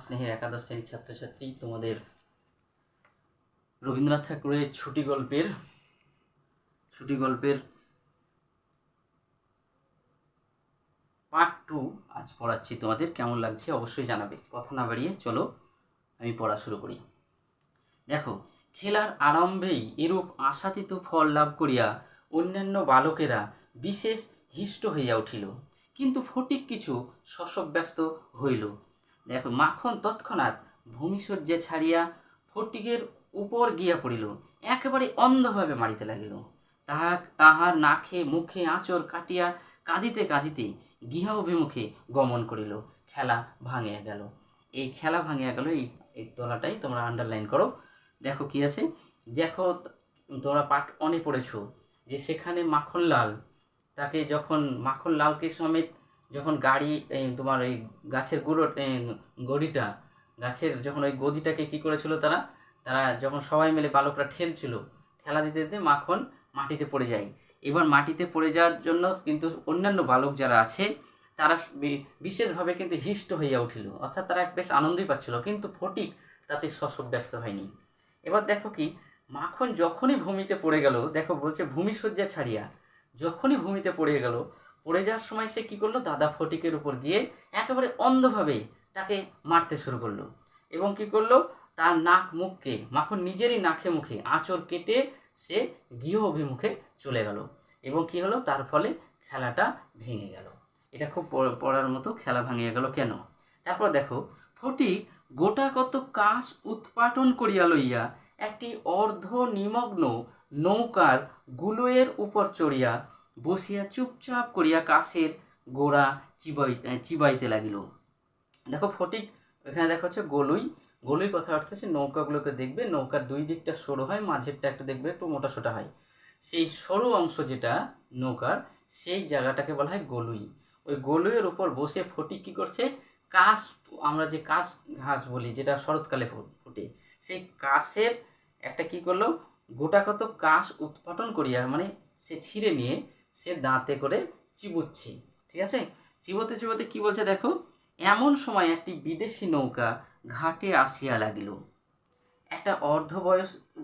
স্নেহের একাদশ শ্রেণীর ছাত্রছাত্রী, তোমাদের রবীন্দ্রনাথ ঠাকুরের ছুটি গল্পের পার্ট 2 আজ পড়াচ্ছি। তোমাদের কেমন লাগছে অবশ্যই জানাবে। কথা না বাড়িয়ে চলো আমি পড়া শুরু করি। দেখো, খেলার আরম্ভেই এরূপ আশাতীত ফল লাভ করিয়া অন্যান্য বালকেরা বিশেষ হিষ্ট হইয়া উঠিল, কিন্তু ফটিক কিছু শশব্যস্ত হইল। দেখো, মাখন তৎক্ষণাৎ ভূমিশয্যা ছাড়িয়া ফটিকের উপর গিয়া পড়িল, একেবারে অন্ধভাবে মারিতে লাগিল। তাহার নাকে মুখে আঁচড় কাটিয়া কাঁদিতে কাঁদিতে গৃহ অভিমুখে গমন করিল। খেলা ভাঙিয়া গেল। এই খেলা ভাঙিয়া গেল, এই তলাটাই তোমরা আন্ডারলাইন করো। দেখো কি আছে, দেখো তোমরা পাঠ অনে পড়েছো যে সেখানে মাখনলাল তাকে যখন মাখনলালকে সমেত যখন গাড়ি তোমার ওই গাছের গড়িটা গাছের যখন ওই গদিটাকে কি করেছিল তারা যখন সবাই মিলে বালকরা ঠেলছিল, ঠেলা দিতে দিতে মাখন মাটিতে পড়ে যায়। এবার মাটিতে পড়ে যাওয়ার জন্য কিন্তু অন্যান্য বালক যারা আছে তারা বিশেষভাবে কিন্তু হিষ্ট হইয়া উঠিল, অর্থাৎ তারা বেশ আনন্দই পাচ্ছিল, কিন্তু ফটিক তাতে শশব্যস্ত হয়নি। এবার দেখো কি, মাখন যখনই ভূমিতে পড়ে গেল, দেখো বলছে ভূমিশয্যা ছাড়িয়া যখনই ভূমিতে পড়ে গেল, পড়ে যাওয়ার সময় সে কী করলো, দাদা ফটিকের উপর গিয়ে একেবারে অন্ধভাবে তাকে মারতে শুরু করলো এবং কী করলো, তার নাক মুখকে মাখন নিজেরই নাকে মুখে আঁচড় কেটে সে গৃহ অভিমুখে চলে গেল এবং কি হলো, তার ফলে খেলাটা ভেঙে গেল। এটা খুব পড়ার মতো, খেলা ভাঙিয়া গেল কেন। তারপর দেখো, ফটিক গোটা কত কাশ উৎপাটন করিয়া লইয়া একটি অর্ধ নিমগ্ন নৌকার গুলোয়ের উপর চড়িয়া বসিয়া চুপচাপ করিয়া কাশের গোড়া চিবাইতে লাগিল। দেখো ফটিক এখানে দেখা হচ্ছে গলুই কথা অর্থ হচ্ছে নৌকাগুলোকে দেখবে, নৌকার দুই দিকটা সরু হয়, মাঝেরটা একটা দেখবে একটু মোটা সোটা হয়, সেই সরু অংশ যেটা নৌকার সেই জায়গাটাকে বলা হয় গলুই। ওই গলুইয়ের উপর বসে ফটিক কী করছে, কাশ, আমরা যে কাশ ঘাস বলি যেটা শরৎকালে ফুটে, সেই কাশের একটা কি করলো, গোটা কত কাশ উৎপাটন করিয়া মানে সে ছিঁড়ে নিয়ে সে দাঁতে করে চিবুচ্ছে। ঠিক আছে, চিবোতে চিবোতে কি বলছে দেখো, এমন সময় একটি বিদেশি নৌকা ঘাটে আসিয়া লাগিল। একটা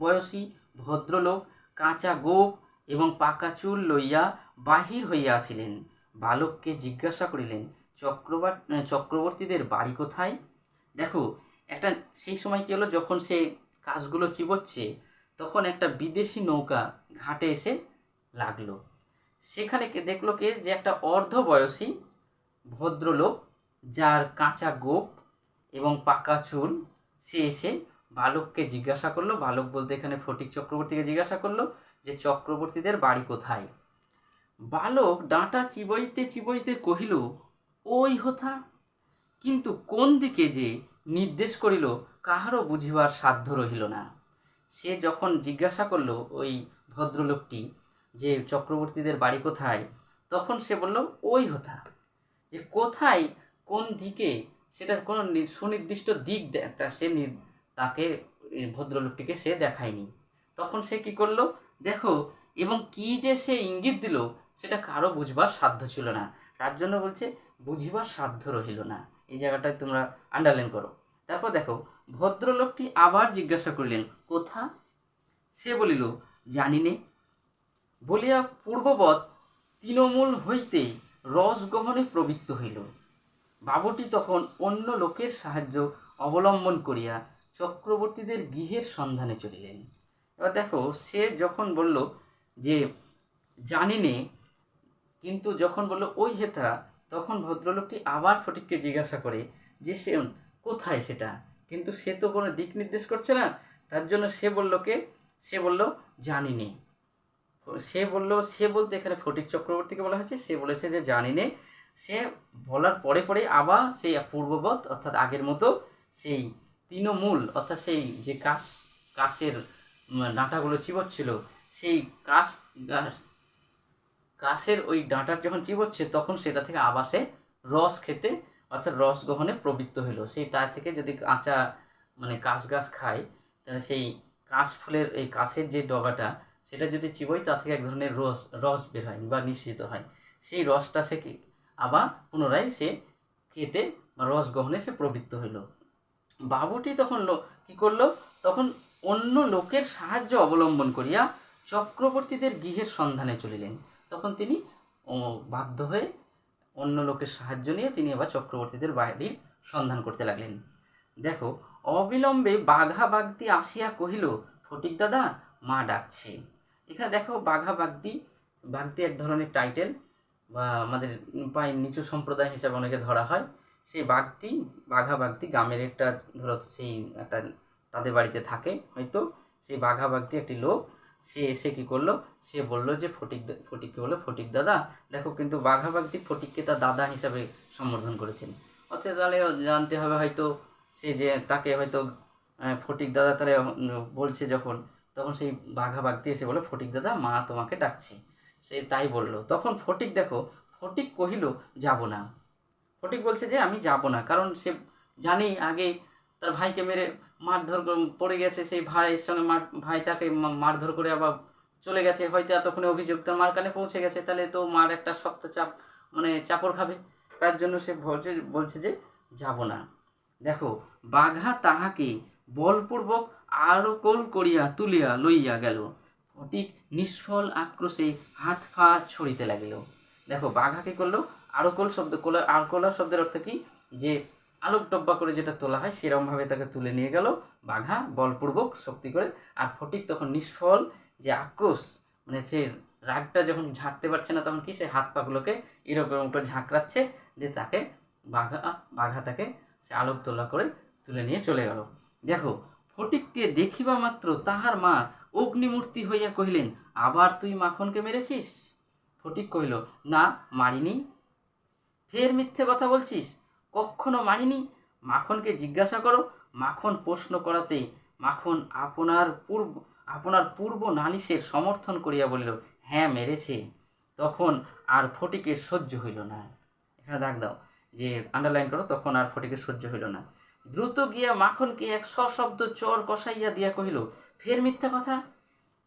বয়সী ভদ্রলোক কাঁচা গোপ এবং পাকা চুল লইয়া বাহির হইয়া আসিলেন। বালককে জিজ্ঞাসা করিলেন, চক্রবর্তীদের বাড়ি কোথায়? দেখো, একটা সেই সময় কী হলো, যখন সে কাজগুলো চিবোচ্ছে তখন একটা বিদেশি নৌকা ঘাটে এসে লাগলো। সেখানে দেখলো কে, যে একটা অর্ধবয়সী ভদ্রলোক যার কাঁচা গোপ এবং পাকা চুল, সে এসে বালককে জিজ্ঞাসা করলো, বালক বলতে এখানে ফটিক চক্রবর্তীকে জিজ্ঞাসা করলো যে চক্রবর্তীদের বাড়ি কোথায়। বালক ডাঁটা চিবইতে চিবইতে কহিল, ওই হোথা, কিন্তু কোন দিকে যে নির্দেশ করিল কাহারও বুঝিবার সাধ্য রহিল না। সে যখন জিজ্ঞাসা করলো ওই ভদ্রলোকটি যে চক্রবর্তীদের বাড়ি কোথায়, তখন সে বলল ওই হোথা, যে কোথায় কোন দিকে সেটা কোনো সুনির্দিষ্ট দিক সে তাকে ভদ্রলোকটিকে সে দেখায়নি। তখন সে কি করলো দেখো, এবং কি যে সে ইঙ্গিত দিল সেটা কারো বুঝবার সাধ্য ছিল না, তার জন্য বলছে বুঝিবার সাধ্য রহিল না। এই জায়গাটায় তোমরা আন্ডারলাইন করো। তারপর দেখো, ভদ্রলোকটি আবার জিজ্ঞাসা করিলেন কোথা? সে বলিল জানি নে বলিয়া পূর্ববৎ তৃণমূল হইতে রসগহনে প্রবৃত্ত হইল। বাবুটি তখন অন্য লোকের সাহায্য অবলম্বন করিয়া চক্রবর্তীদের গৃহের সন্ধানে চলিলেন। এবার দেখো, সে যখন বলল যে জানি নে, কিন্তু যখন বলল ওই হেথা, তখন ভদ্রলোকটি আবার ফটিককে জিজ্ঞাসা করে যে সে কোথায় সেটা, কিন্তু সে তো কোনো দিক নির্দেশ করছে না, তার জন্য সে বলল জানি নে। সে বলতে এখানে ফটিক চক্রবর্তীকে বলা হয়েছে, সে বলেছে যে জানি নে। সে বলার পরে আবার সেই পূর্ববৎ অর্থাৎ আগের মতো সেই তৃণমূল অর্থাৎ সেই যে কাশের ডাঁটাগুলো চিবোচ্ছিল, সেই কাশের ওই ডাঁটার যখন চিবোচ্ছে তখন সেটা থেকে আবার সে রস খেতে অর্থাৎ রস গ্রহণে প্রবৃত্ত হইল। সেই তার থেকে যদি কাঁচা মানে কাশ গাছ খায়, তাহলে সেই কাশ ফুলের এই কাশের যে ডগাটা সেটা যদি চিবোই, তা থেকে এক ধরনের রস বের হয় বা নিঃসৃত হয়। সেই রসটা সে আবার পুনরায় সে খেতে রস গ্রহণে সে প্রবৃত্ত হইল। বাবুটি তখন কী করলো, তখন অন্য লোকের সাহায্য অবলম্বন করিয়া চক্রবর্তীদের গৃহের সন্ধানে চলিলেন। তখন তিনি বাধ্য হয়ে অন্য লোকের সাহায্য নিয়ে তিনি আবার চক্রবর্তীদের বাড়ির সন্ধান করতে লাগলেন। দেখো, অবিলম্বে বাঘা বাগদি আসিয়া কহিল, ফটিক দাদা, মা ডাকছে। এখানে দেখো, বাঘা বাগদি, বাগদি এক ধরনের টাইটেল, বা আমাদের পায়ের নিচু সম্প্রদায় হিসাবে অনেকে ধরা হয়। সেই বাঘা বাগদি গ্রামের একটা, ধরো সেই একটা তাদের বাড়িতে থাকে হয়তো, সেই বাঘা বাগদি একটি লোক, সে এসে কী করলো, সে বললো যে ফটিককে বললো, ফটিক দাদা দেখো। কিন্তু বাঘা বাগদি ফটিককে তার দাদা হিসাবে সম্বোধন করেছেন। অর্থাৎ তাহলে জানতে হবে হয়তো সে যে তাকে হয়তো ফটিক দাদা তাহলে বলছে যখন, তখন সেই বাঘা বাগদি এসে বলে, ফটিক দাদা, মা তোমাকে ডাকছে। সে তাই বলল। তখন ফটিক কহিল, যাব না। ফটিক বলছে যে আমি যাব না, কারণ সে জানি আগে তার ভাইকে মেরে মারধর পড়ে গেছে, সেই ভাইয়ের সঙ্গে ভাইটাকে মারধর করে আবার চলে গেছে, হয়তো এতক্ষণে অভিযোগ তার মার কানে পৌঁছে গেছে, তাহলে তো মার একটা শক্ত চাপড় খাবে। তার জন্য সে বলছে যে যাব না। দেখো, বাঘা তাহাকে বলপূর্বক আরকল করিয়া তুলিয়া লইয়া গেল। ফটিক নিষ্ফল আক্রোশে হাত পা ছড়িতে লাগিল। দেখো, বাঘা কী করলো, আরকলা শব্দের অর্থ কি, যে আলোক ডব্বা করে যেটা তোলা হয় সেরকমভাবে তাকে তুলে নিয়ে গেল বাঘা বলপূর্বক শক্তি করে। আর ফটিক তখন নিষ্ফল যে আক্রোশ, মানে সে রাগটা যখন ঝাড়তে পারছে না, তখন কি সে হাত পাগুলোকে এরকম করে ঝাঁকড়াচ্ছে, যে তাকে বাঘা তাকে সে আলোক তোলা করে তুলে নিয়ে চলে গেল। দেখো, ফটিককে দেখিবা মাত্র তাহার মা অগ্নিমূর্তি হইয়া কহিলেন, আবার তুই মাখনকে মেরেছিস? ফটিক কহিল, না, মারিনি। ফের মিথ্যে কথা বলছিস? কখনো মারিনি। মাখনকে জিজ্ঞাসা করো। মাখন প্রশ্ন করাতে মাখন আপনার পূর্ব নালিশের সমর্থন করিয়া বলিল, হ্যাঁ, মেরেছে। তখন আর ফটিকের সহ্য হইল না। এখানে দাগ দাও, যে আন্ডারলাইন করো, তখন আর ফটিকের সহ্য হইল না। দ্রুত গিয়া মাখনকে এক সশব্দ চর কষাইয়া দিয়া কহিল, ফের মিথ্যা কথা।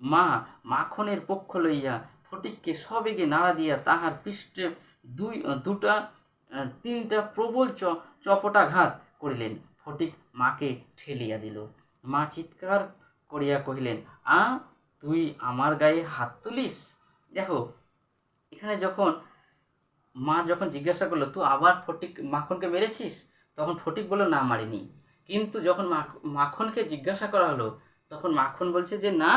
মা মাখনের পক্ষ লইয়া ফটিককে সবেগে নাড়া দিয়া তাহার পৃষ্ঠে তিনটা প্রবল চপটাঘাত করিলেন। ফটিক মাকে ঠেলিয়া দিল। মা চিৎকার করিয়া কহিলেন, তুই আমার গায়ে হাত তুলিস? দেখো, এখানে মা যখন জিজ্ঞাসা করলো, তুই আবার মাখনকে মেরেছিস? তখন ফটিক বলল, না, মারিনি। কিন্তু যখন মাখনকে জিজ্ঞাসা করা হলো, তখন মাখন বলছে যে না,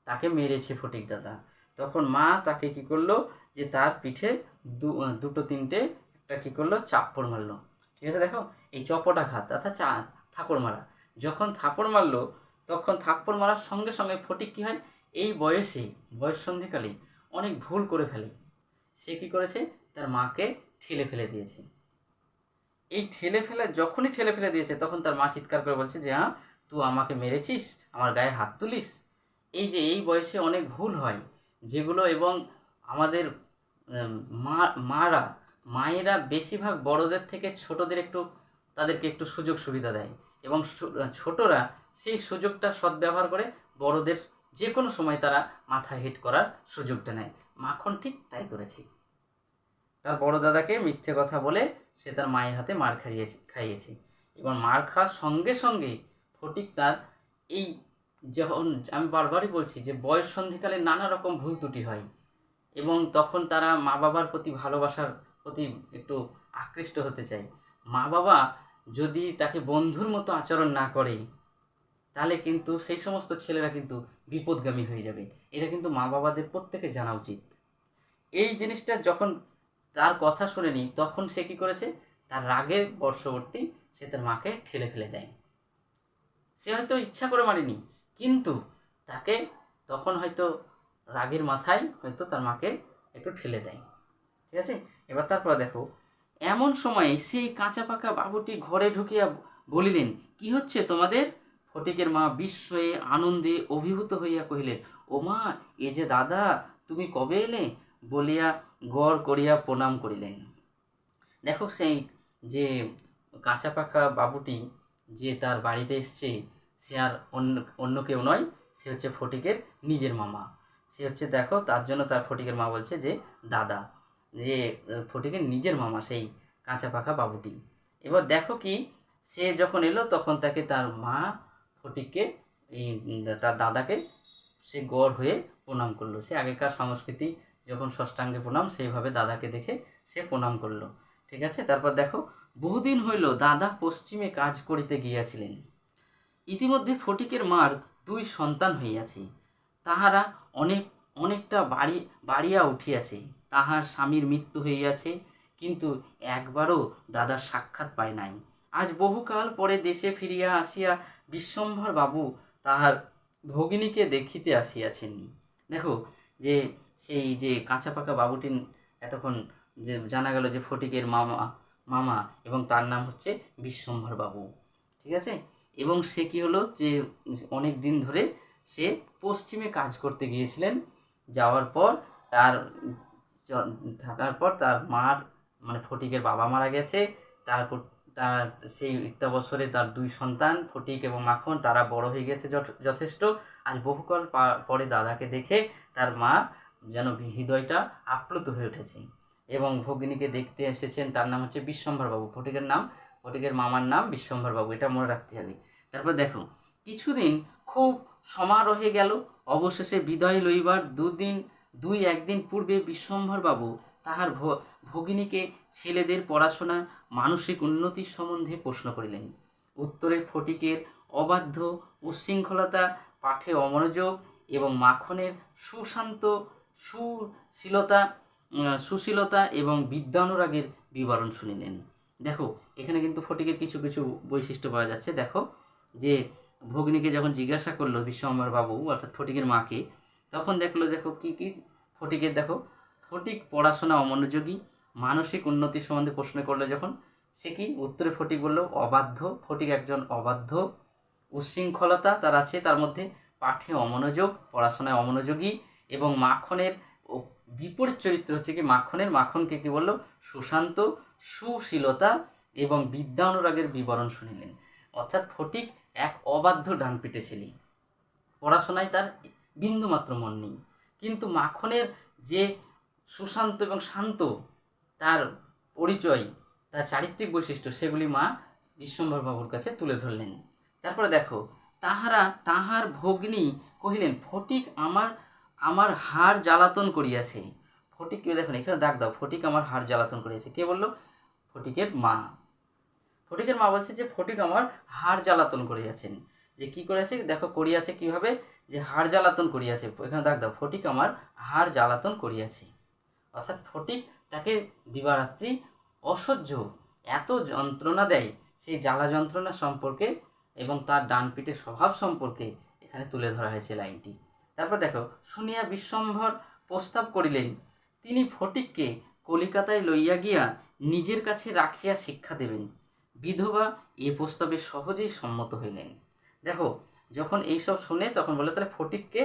তাকে মেরেছে ফটিক দাদা। তখন মা তাকে কি করলো, যে তার পিঠে দুটো তিনটে একটা কি করলো, চাপ্পড় মারলো। ঠিক আছে, দেখো, এই চপটাঘাত অর্থাৎ থাপড় মারা। যখন থাপড় মারলো, তখন থাপ্পড় মারার সঙ্গে সঙ্গে ফটিক কী হয়, এই বয়স সন্ধিকালে অনেক ভুল করে ফেলে। সে কী করেছে, তার মাকে ঠেলে ফেলে দিয়েছে। এই যখনই ঠেলে ফেলে দিয়েছে, তখন তার মা চিৎকার করে বলছে যে তুই আমাকে মেরেছিস, আমার গায়ে হাত তুলিস। এই বয়সে অনেক ভুল হয় যেগুলো, এবং আমাদের মায়েরা বেশিরভাগ বড়দের থেকে ছোটদের তাদেরকে একটু সুযোগ সুবিধা দেয়, এবং ছোটরা সেই সুযোগটা সদ্ব্যবহার করে বড়দের যে কোনো সময় তারা মাথায় হিট করার সুযোগটা নেয়। মাখন ঠিক তাই করেছে। তার বড় দাদাকে মিথ্যে কথা বলে সে তার মায়ের হাতে মার খাইয়েছে, এবং মার খাওয়ার সঙ্গে সঙ্গে ফটিক তার যখন আমি বারবারই বলছি যে বয়স সন্ধিকালে নানা রকম ভুল ত্রুটি হয়, এবং তখন তারা মা বাবার প্রতি ভালোবাসার প্রতি একটু আকৃষ্ট হতে চায়। মা বাবা যদি তাকে বন্ধুর মতো আচরণ না করে, তাহলে কিন্তু সেই সমস্ত ছেলেরা কিন্তু বিপদগামী হয়ে যাবে। এটা কিন্তু মা বাবাদের প্রত্যেকে জানা উচিত। এই জিনিসটা যখন তার কথা শুনেনি, তখন সে কী করেছে, তার রাগের বর্ষবর্তী সে তার মাকে ঠেলে ফেলে দেয়। সে হয়তো ইচ্ছা করে মারেনি, কিন্তু তাকে তখন হয়তো রাগের মাথায় হয়তো তার মাকে একটু ঠেলে দেয়। ঠিক আছে, এবার তারপর দেখো, এমন সময়ে সেই কাঁচা পাকা বাবুটি ঘরে ঢুকিয়া বলিলেন, কি হচ্ছে তোমাদের? ফটিকের মা বিস্ময়ে আনন্দে অভিভূত হইয়া কহিলেন, ও মা, এ যে দাদা, তুমি কবে এলে? বলিয়া গড় করিয়া প্রণাম করিলেন। দেখো, সেই যে কাঁচা পাকা বাবুটি যে তার বাড়িতে এসছে, সে আর অন্য কেউ নয়, সে হচ্ছে ফটিকের নিজের মামা। সে হচ্ছে, দেখো, তার জন্য তার ফটিকের মা বলছে যে দাদা, যে ফটিকের নিজের মামা সেই কাঁচা পাকা বাবুটি। এবার দেখো কি, সে যখন এলো তখন তাকে তার মা ফটিককে এই তার দাদাকে সে গড় হয়ে প্রণাম করলো। সে আগেকার সংস্কৃতি যখন ষষ্ঠাঙ্গে প্রণাম, সেইভাবে দাদাকে দেখে সে প্রণাম করলো। ঠিক আছে, তারপর দেখো, বহুদিন হইল দাদা পশ্চিমে কাজ করিতে গিয়াছিলেন। ইতিমধ্যে ফটিকের মার 2 সন্তান হইয়াছে, তাহারা অনেকটা বাড়িয়া উঠিয়াছে। তাহার স্বামীর মৃত্যু হইয়াছে, কিন্তু একবারও দাদার সাক্ষাৎ পায় নাই। আজ বহুকাল পরে দেশে ফিরিয়া আসিয়া বিশ্বম্ভর বাবু তাহার ভগিনীকে দেখিতে আসিয়াছেন। দেখো, যে সেই যে কাঁচা পাকা বাবুটি এতক্ষণ যে জানা গেল যে ফটিকের মামা এবং তার নাম হচ্ছে বিশ্বম্ভর বাবু। ঠিক আছে, এবং সে কি হলো যে অনেক দিন ধরে সে পশ্চিমে কাজ করতে গিয়েছিলেন। যাওয়ার পর থাকার পর তার মার মানে ফটিকের বাবা মারা গেছে। তারপর তার সেই অবসরে তার 2 সন্তান ফটিক এবং মাখন, তারা বড় হয়ে গেছে যথেষ্ট। আজ বহুকাল পরে দাদাকে দেখে তার মা যেন হৃদয়টা আপ্লুত হয়ে উঠেছে এবং ভগিনীকে দেখতে এসেছেন। তার নাম হচ্ছে বিশ্বম্ভর বাবু। ফটিকের মামার নাম বিশ্বম্ভর বাবু, এটা মনে রাখতে হবে। তারপর দেখো, কিছুদিন খুব সমারোহে গেল। অবশেষে বিদায় লইবার 1 দিন পূর্বে বিশ্বম্ভর বাবু তাহার ভগিনীকে ছেলেদের পড়াশোনা, মানসিক উন্নতির সম্বন্ধে প্রশ্ন করিলেন। উত্তরে ফটিকের অবাধ্য উচ্ছৃঙ্খলতা, পাঠে অমনোযোগ এবং মাখনের সুশীলতা এবং বিদ্যানুরাগের বিবরণ শুনিলেন। দেখো, এখানে কিন্তু ফটিকের কিছু কিছু বৈশিষ্ট্য পাওয়া যাচ্ছে। দেখো, যে ভগিনীকে যখন জিজ্ঞাসা করলো বিশ্বম্ভর বাবু অর্থাৎ ফটিকের মাকে, তখন দেখো কি কি ফটিকের, দেখো, ফটিক পড়াশোনা অমনোযোগী, মানসিক উন্নতির সম্বন্ধে প্রশ্ন করলো যখন, সে কি উত্তরে ফটিক বলল অবাধ্য। ফটিক একজন অবাধ্য, উচ্ছৃঙ্খলতা তার আছে, তার মধ্যে পাঠে অমনোযোগ, পড়াশোনায় অমনোযোগী, এবং মাখনের বিপরীত চরিত্র হচ্ছে কি মাখনকে কি বললো সুশান্ত, সুশীলতা এবং বিদ্যানুরাগের বিবরণ শুনিলেন। অর্থাৎ ফটিক এক অবাধ্য ডানপিটে ছেলে, পড়াশোনায় তার বিন্দুমাত্র মন নেই। কিন্তু মাখনের যে সুশান্ত এবং শান্ত তার পরিচয়, তার চারিত্রিক বৈশিষ্ট্য, সেগুলি মা বিশ্বম্ভর বাবুর কাছে তুলে ধরলেন। তারপরে দেখো, তাহার ভগ্নী কহিলেন, ফটিক আমার হাড় জ্বালাতন করিয়াছে। ফটিক, কেউ দেখুন এখানে দাগ দাও, ফটিক আমার হাড় জ্বালাতন করিয়াছে। কে বললো? ফটিকের মা। ফটিকের মা বলছে যে ফটিক আমার হাড় জ্বালাতন করিয়াছেন। যে কি করেছে দেখো, করিয়াছে কিভাবে, যে হাড় জ্বালাতন করিয়াছে। এখানে দাগ দাও, ফটিক আমার হাড় জ্বালাতন করিয়াছে। অর্থাৎ ফটিক তাকে দিবারাত্রি অসহ্য এত যন্ত্রণা দেয়, সেই জ্বালা যন্ত্রণা সম্পর্কে এবং তার ডানপিটের স্বভাব সম্পর্কে এখানে তুলে ধরা হয়েছে লাইনটি। তারপর দেখো, শুনিয়া বিশ্বম্ভর প্রস্তাব করিলেন, তিনি ফটিককে কলিকাতায় লইয়া গিয়া নিজের কাছে রাখিয়া শিক্ষা দেবেন। বিধবা এ প্রস্তাবে সহজেই সম্মত হইলেন। দেখো, যখন এইসব শুনে তখন বলে তাহলে ফটিককে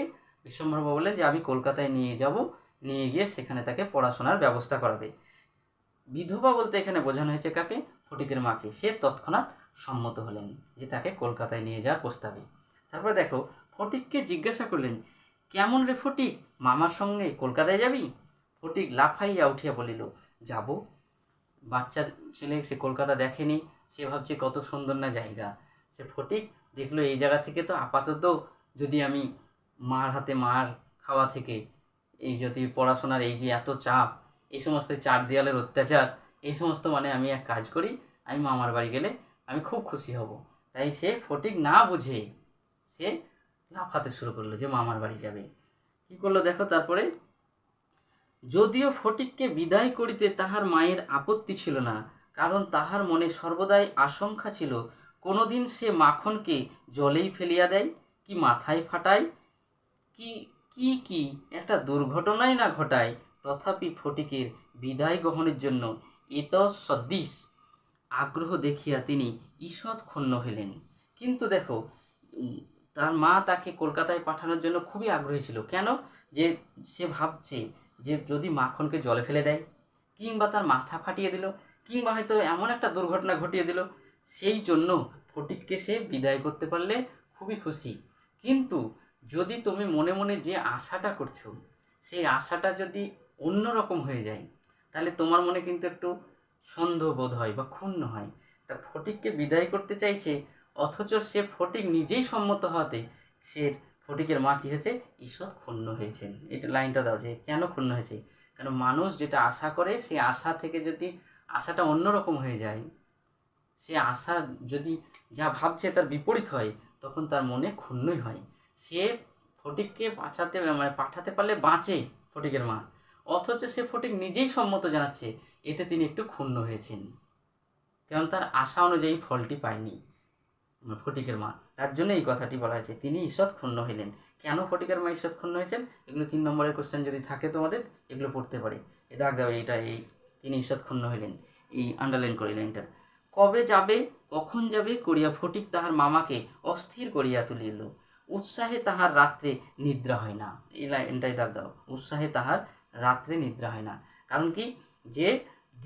বিশ্বম্ভর বললেন যে আমি কলকাতায় নিয়ে গিয়ে সেখানে তাকে পড়াশোনার ব্যবস্থা করাবে। বিধবা বলতে এখানে বোঝানো হয়েছে কাকে? ফটিকের মাকে। সে তৎক্ষণাৎ সম্মত হলেন যে তাকে কলকাতায় নিয়ে যাওয়ার প্রস্তাবে। তারপরে দেখো, ফটিককে জিজ্ঞাসা করলেন, কেমন রে ফটিক, মামার সঙ্গে কলকাতায় যাবি? ফটিক লাফাইয়া উঠিয়া বলিল, যাব। বাচ্চা ছেলে, সে কলকাতা দেখেনি, সে ভাবছে কত সুন্দর না জায়গা। সে ফটিক দেখলো এই জায়গা থেকে তো আপাতত যদি আমি মার হাতে মার খাওয়া থেকে, এই যদি পড়াশোনার এই যে এত চাপ, এই সমস্ত 4 দেয়ালের অত্যাচার, এই সমস্ত মানে আমি এক কাজ করি, আমি মামার বাড়ি গেলে আমি খুব খুশি হব। তাই সে ফটিক না বুঝে সে লাফাতে শুরু করলো যে মামার বাড়ি যাবে। কি করলো দেখো, তারপরে যদিও ফটিককে বিদায় করিতে তাহার মায়ের আপত্তি ছিল না, কারণ তাহার মনে সর্বদাই আশঙ্কা ছিল কোনোদিন সে মাখনকে জলেই ফেলিয়া দেয়, কি মাথায় ফাটায়, কি একটা দুর্ঘটনাই না ঘটায়। তথাপি ফটিকের বিদায় গ্রহণের জন্য এতসদৃশ আগ্রহ দেখিয়া তিনি ঈষৎ ক্ষুণ্ণ হইলেন। কিন্তু দেখো, তার মা তাকে কলকাতায় পাঠানোর জন্য খুবই আগ্রহী ছিল। কেন? যে সে ভাবছে যে যদি মাখনকে জলে ফেলে দেয়, কিংবা তার মাথা ফাটিয়ে দিল, কিংবা হয়তো এমন একটা দুর্ঘটনা ঘটিয়ে দিল, সেই জন্য ফটিককে সে বিদায় করতে পারলে খুবই খুশি। কিন্তু যদি তুমি মনে মনে যে আশাটা করছো, সেই আশাটা যদি অন্যরকম হয়ে যায়, তাহলে তোমার মনে কিন্তু একটু সন্দেহ বোধ হয় বা ক্ষুণ্ণ হয়। তার ফটিককে বিদায় করতে চাইছে, অথচ সে ফটিক নিজেই সম্মত হওয়াতে সে ফটিকের মা কী হয়েছে, ঈষৎ ক্ষুণ্ণ হয়েছেন। এটা লাইনটা দাও যে কেন ক্ষুণ্ণ হয়েছে। কারণ মানুষ যেটা আশা করে সেই আশা থেকে যদি আশাটা অন্যরকম হয়ে যায়, সে আশা যদি যা ভাবছে তার বিপরীত হয়, তখন তার মনে ক্ষুণ্ণই হয়। সে ফটিককে পাঠাতে পারলে বাঁচে ফটিকের মা, অথচ সে ফটিক নিজেই সম্মত জানাচ্ছে, এতে তিনি একটু ক্ষুণ্ণ হয়েছেন, কারণ তার আশা অনুযায়ী ফলটি পায়নি ফটিকের মা। তার জন্য এই কথাটি বলা হয়েছে, তিনি ঈষৎ ক্ষুণ্ণ হইলেন। কেন ফটিকের মা ঈষৎ ক্ষুণ্ণ হয়েছেন, এগুলো 3 নম্বরের কোশ্চেন যদি থাকে তোমাদের, এগুলো পড়তে পারে। এ দাগ দাও, এই তিনি ঈষৎ ক্ষুণ্ণ হইলেন, এই আন্ডারলাইন করে লাইনটা। কবে যাবে, কখন যাবে করিয়া ফটিক তাহার মামাকে অস্থির করিয়া তুলিল। উৎসাহে তাহার রাত্রে নিদ্রা হয় না। এই লাইনটাই দাগ দাও, উৎসাহে তাহার রাত্রে নিদ্রা হয় না। কারণ কি, যে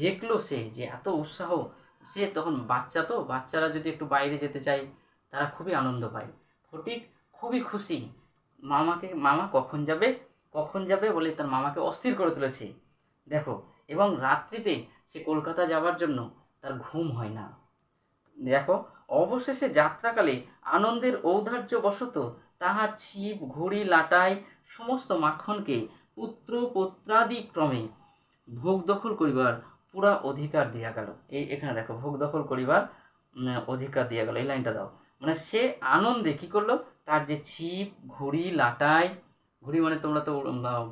দেখলো সে যে এত উৎসাহ, সে তখন বাচ্চা, তো বাচ্চারা যদি একটু বাইরে যেতে চায় তারা খুবই আনন্দ পায়। ফটিক খুবই খুশি, মামা কখন যাবে বলে তার মামাকে অস্থির করে তুলেছে দেখো। এবং রাত্রিতে সে কলকাতা যাওয়ার জন্য তার ঘুম হয় না দেখো। অবশেষে যাত্রাকালে আনন্দের ঔদার্য বশত তাহার ছিপ, ঘুড়ি, লাটাই সমস্ত মাখনকে পুত্র পৌত্রাদি ক্রমে ভোগ দখল করিবার পুরা অধিকার দিয়া গেল। এখানে দেখো, ভোগ দখল করিবার অধিকার দিয়া গেল, এই লাইনটা দাও। মানে সে আনন্দে কী করলো, তার যে ছিপ, ঘুড়ি, লাটাই, ঘুড়ি মানে তোমরা তো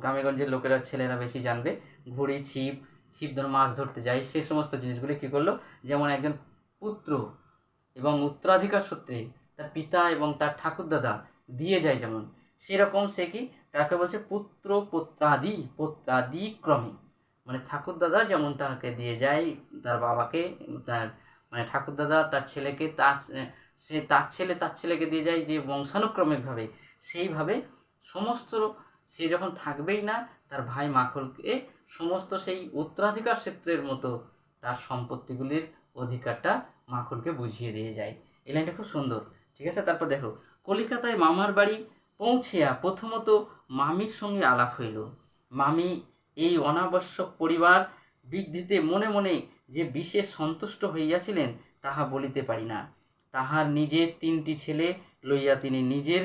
গ্রামেগঞ্জের লোকেরা, ছেলেরা বেশি জানবে, ঘুড়ি, ছিপ ধর মাছ ধরতে যায়, সে সমস্ত জিনিসগুলি কী করলো, যেমন একজন পুত্র এবং উত্তরাধিকার সূত্রে তার পিতা এবং তার ঠাকুরদাদা দিয়ে যায়, যেমন সেরকম সে কি তাকে বলছে পুত্র পৌত্রাদি ক্রমে। মানে ঠাকুরদাদা যেমন তাকে দিয়ে যায় তার বাবাকে, তার মানে ঠাকুরদাদা তার ছেলেকে, তার ছেলেকে দিয়ে যায় যে বংশানুক্রমিকভাবে, সেইভাবে সমস্ত সে যখন থাকবেই না, তার ভাই মাখনকে সমস্ত সেই উত্তরাধিকার ক্ষেত্রের মতো তার সম্পত্তিগুলির অধিকারটা মাখনকে বুঝিয়ে দিয়ে যায়। এই লাইনটা খুব সুন্দর, ঠিক আছে। তারপর দেখো, কলিকাতায় মামার বাড়ি পৌঁছিয়া প্রথমত মামির সঙ্গে আলাপ হইল। মামি এই অনাবশ্যক পরিবার বৃদ্ধিতে মনে মনে যে বিশেষ সন্তুষ্ট হইয়াছিলেন তাহা বলিতে পারি না। তাহার নিজের 3টি ছেলে লইয়া তিনি নিজের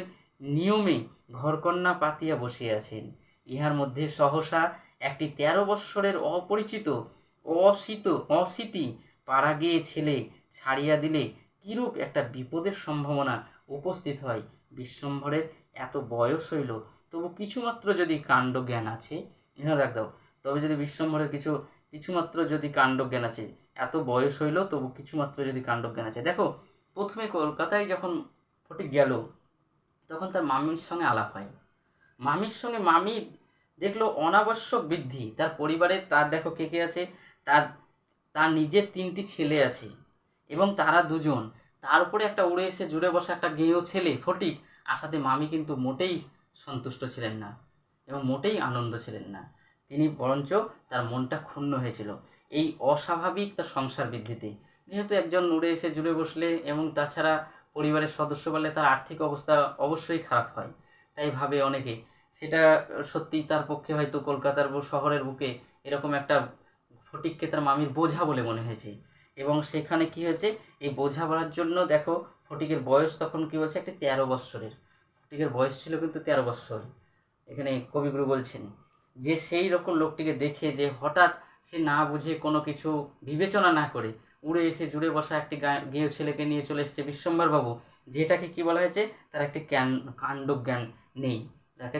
নিয়মে ঘরকন্যা পাতিয়া বসিয়াছেন। ইহার মধ্যে সহসা একটি 13 বৎসরের অপরিচিত অশীতি পাড়া গিয়ে ছেলে ছাড়িয়া দিলে কিরূপ একটা বিপদের সম্ভাবনা উপস্থিত হয়। বিশ্বম্ভরের এত বয়স হইল, তবু কিছুমাত্র যদি কাণ্ডজ্ঞান আছে, এখানে দেখ দাও, তবে যদি বিশ্বম্ভরের কিছুমাত্র যদি কাণ্ডজ্ঞান আছে, এত বয়স হইল তবু কিছুমাত্র যদি কাণ্ডজ্ঞান আছে। দেখো, প্রথমে কলকাতায় যখন ফটিক গেল, তখন তার মামির সঙ্গে আলাপ হয়। মামির সঙ্গে মামি দেখলো অনাবশ্যক বৃদ্ধি তার পরিবারে। তার দেখো কে কে আছে, তার নিজের 3টি ছেলে আছে এবং তারা 2জন, তার উপরে একটা উড়ে এসে জুড়ে বসা একটা গেঁয়ো ছেলে ফটিক। আসাতে মামি কিন্তু মোটেই সন্তুষ্ট ছিলেন না এবং মোটেই আনন্দ ছিলেন না। তিনি বরঞ্চ তার মনটা ক্ষুণ্ণ হয়েছিল এই অস্বাভাবিক তার সংসার বৃদ্ধিতে। যেহেতু একজন উড়ে এসে জুড়ে বসলে এবং তাছাড়া পরিবারের সদস্য বললে তার আর্থিক অবস্থা অবশ্যই খারাপ হয়, তাই ভাবে অনেকে। সেটা সত্যিই তার পক্ষে হয়তো কলকাতার শহরের বুকে এরকম একটা ফটিককে তার মামির বোঝা বলে মনে হয়েছে। এবং সেখানে কি হয়েছে, এই বোঝা বলার জন্য দেখো ফটিকের বয়স তখন কি বলছে, একটি 13 বৎসরের, ফটিকের বয়স ছিল কিন্তু 13 বৎসর। এখানে কবিগুরু বলছেন যে সেই রকম লোকটিকে দেখে যে হঠাৎ সে না বুঝে কোনো কিছু বিবেচনা না করে উড়ে এসে জুড়ে বসা একটি গেঁয়ো ছেলেকে নিয়ে চলে এসছে বিশ্বম্ভরবাবু, যেটাকে কি বলা হয়েছে, তার একটি কাণ্ডজ্ঞান নেই, যাকে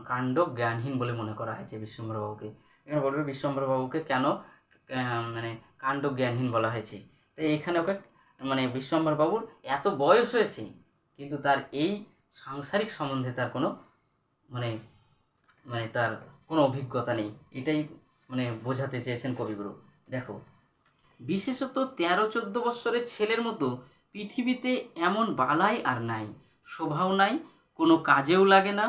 কাণ্ডজ্ঞানহীন বলে মনে করা হয়েছে বিশ্বম্ভরবাবুকে। এখানে বলবে বিশ্বম্ভরবাবুকে কেন মানে কাণ্ডজ্ঞানহীন বলা হয়েছে। তো এখানে ওকে মানে বিশ্বম্ভরবাবুর এত বয়স হয়েছে কিন্তু তার এই সাংসারিক সম্বন্ধে তার কোনো মানে তার কোনো অভিজ্ঞতা নেই, এটাই মানে বোঝাতে চেয়েছেন কবিগুরু। দেখো, বিশেষত 13-14 বৎসরের ছেলের মতো পৃথিবীতে এমন বালাই আর নাই, শোভাও নাই, কোনো কাজেও লাগে না,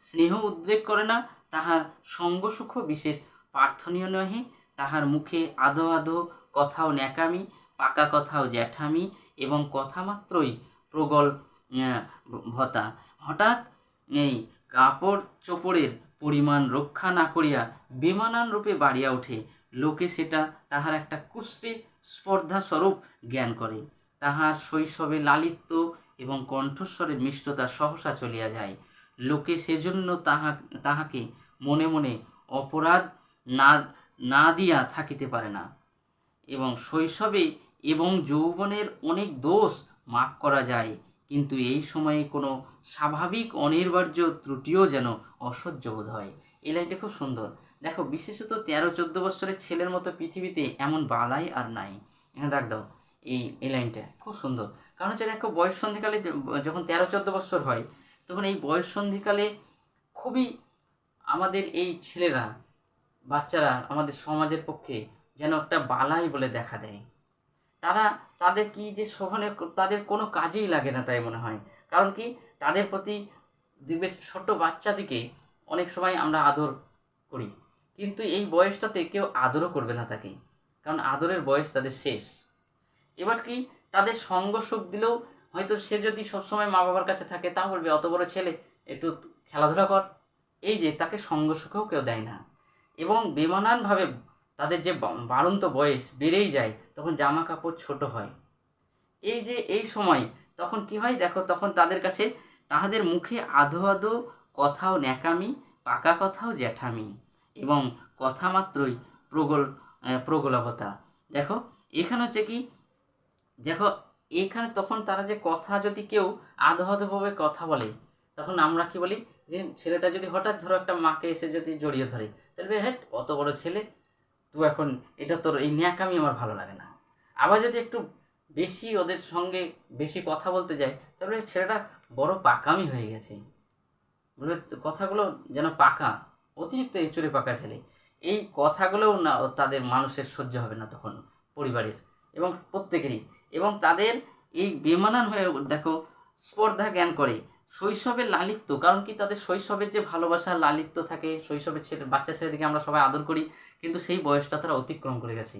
স্নেহ উদ্রেক করে না, তাহার সঙ্গসুখ বিশেষ প্রার্থনীয় নহে, তাহার মুখে আদো আদো কথাও ন্যাকামি, পাকা কথাও জ্যাঠামি এবং কথামাত্রই প্রগল ভতা। হঠাৎ এই কাপড় চোপড়ের পরিমাণ রক্ষা না করিয়া বেমানান রূপে বাড়িয়া ওঠে। লোকে সেটা তাহার একটা কুশ্রী স্পর্ধাস্বরূপ জ্ঞান করে। তাহার শৈশবে লালিত্য এবং কণ্ঠস্বরের মিষ্টতা সহসা চলিয়া যায়। লোকে সেজন্য তাহাকে মনে মনে অপরাধ না না দিয়া থাকিতে পারে না। এবং শৈশবে এবং যৌবনের অনেক দোষ মাফ করা যায়, কিন্তু এই সময়ে কোনো স্বাভাবিক অনিবার্য ত্রুটিও যেন অসহ্য বোধ হয়। এই লাইনটা খুব সুন্দর। দেখো, বিশেষত 13-14 বছরের ছেলের মতো পৃথিবীতে এমন বালাই আর নাই। এখানে দেখ দাও, এই লাইনটা খুব সুন্দর। কারণ হচ্ছে দেখো, বয়স সন্ধিকালে যখন 13-14 বছর হয়, তখন এই বয়স সন্ধিকালে খুবই আমাদের এই ছেলেরা, বাচ্চারা আমাদের সমাজের পক্ষে যেন একটা বালাই বলে দেখা দেয়। তাদের কি যে শোভনে তাদের কোনো কাজেই লাগে না তাই মনে হয়। কারণ কি, তাদের প্রতি দেখবে ছোট বাচ্চাদিকে অনেক সময় আমরা আদর করি, কিন্তু এই বয়সটাতে কেউ আদরও করবে না তাকে, কারণ আদরের বয়স তাদের শেষ। এবার কি, তাদের সঙ্গ সুখ দিলেও হয়তো সে যদি সবসময় মা বাবার কাছে থাকে, তা বলবে অত বড় ছেলে একটু খেলাধুলা কর, এই যে তাকে সঙ্গ সুখেও কেউ দেয় না। এবং বেমানানভাবে তাদের যে বাড়ন্ত বয়স বেড়েই যায়, তখন জামা কাপড় ছোট হয়। এই যে এই সময় তখন কি হয় দেখো, তখন তাদের কাছে তাহাদের মুখে আধো আধো কথাও ন্যাকামি, পাকা কথাও জ্যাঠামি, এবং কথা মাত্রই প্রগল্ভতা। দেখো এখানে হচ্ছে কি, দেখো এখানে তখন তারা যে কথা, যদি কেউ আধো আধোভাবে কথা বলে, তখন আমরা কি বলি, যে ছেলেটা যদি হঠাৎ ধরো একটা মাকে এসে যদি জড়িয়ে ধরে, তাহলে হ্যাঁ অত বড় ছেলে তুই, এখন এটা তোর এই ন্যাকামি আমার ভালো লাগে না। আবার যদি একটু বেশি ওদের সঙ্গে বেশি কথা বলতে যায়, তাহলে ছেলেটা বড় পাকামি হয়ে গেছে, বলে কথাগুলো যেন পাকা, অতিরিক্ত এচুরে পাকা ছেলে। এই কথাগুলোও না তাদের মানুষের সহ্য হবে না তখন, পরিবারের এবং প্রত্যেকেরই। এবং তাদের এই বেমানান হয়ে দেখো স্পর্ধা জ্ঞান করে শৈশবের লালিত্য। কারণ কি, তাদের শৈশবের যে ভালোবাসা লালিত্য থাকে, শৈশবের বাচ্চা ছেলেদিকে আমরা সবাই আদর করি, কিন্তু সেই বয়সটা তারা অতিক্রম করে গেছে।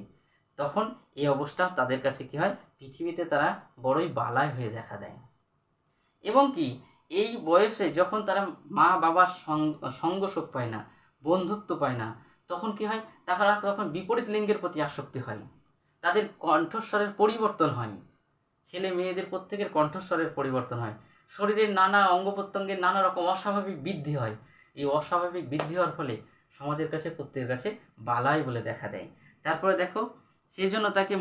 তখন এই অবস্থা তাদের কাছে কি হয়, পৃথিবীতে তারা বড়ই বালাই হয়ে দেখা দেয়। এবং কি, এই বয়সে যখন তারা মা বাবার সঙ্গ সুখ পায় না, বন্ধুত্ব পায় না, তখন কি হয়, তারা তখন বিপরীত লিঙ্গের প্রতি আসক্তি হয়, তাদের কণ্ঠস্বরের পরিবর্তন হয়, ছেলে মেয়েদের প্রত্যেকের কণ্ঠস্বরের পরিবর্তন হয়, শরীরের নানা অঙ্গ প্রত্যঙ্গের নানা রকম অস্বাভাবিক বৃদ্ধি হয়। এই অস্বাভাবিক বৃদ্ধি হওয়ার ফলে সমাজের কাছে, প্রত্যেকের কাছে বালাই বলে দেখা দেয়। তারপরে দেখো, সেই জন্য তাকে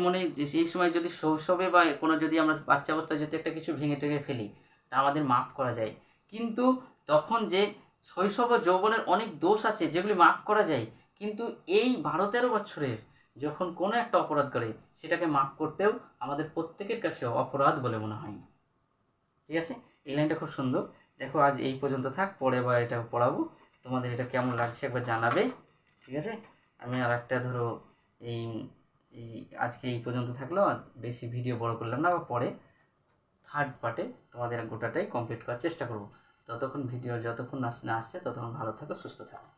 সেই সময় যদি শৈশবে বা কোনো যদি আমরা বাচ্চা অবস্থায় যদি একটা কিছু ভেঙে টেঙে ফেলি, তা আমাদের মাফ করা যায়। কিন্তু তখন যে শৈশব ও যৌবনের অনেক দোষ আছে যেগুলি মাফ করা যায়, কিন্তু এই 12-13 বছরের যখন কোনো একটা অপরাধ করে, সেটাকে মাফ করতেও আমাদের প্রত্যেকের কাছে অপরাধ বলে মনে হয়। ঠিক আছে, এই লাইনটা খুব সুন্দর। দেখো আজ এই পর্যন্ত থাক, পরে বা এটা পড়াবো, তোমাদের এটা কেমন লাগছে একবার জানাবে। ঠিক আছে, আমি আর একটা ধরো এই এই আজকে এই পর্যন্ত থাকলো, বেশি ভিডিও বড় করলাম না, বা পরে থার্ড পার্টে তোমাদের গোটাটাই কমপ্লিট করার চেষ্টা করব। ততক্ষণ ভিডিও যতক্ষণ না আসছে ততক্ষণ ভালো থাকো, সুস্থ থাকো।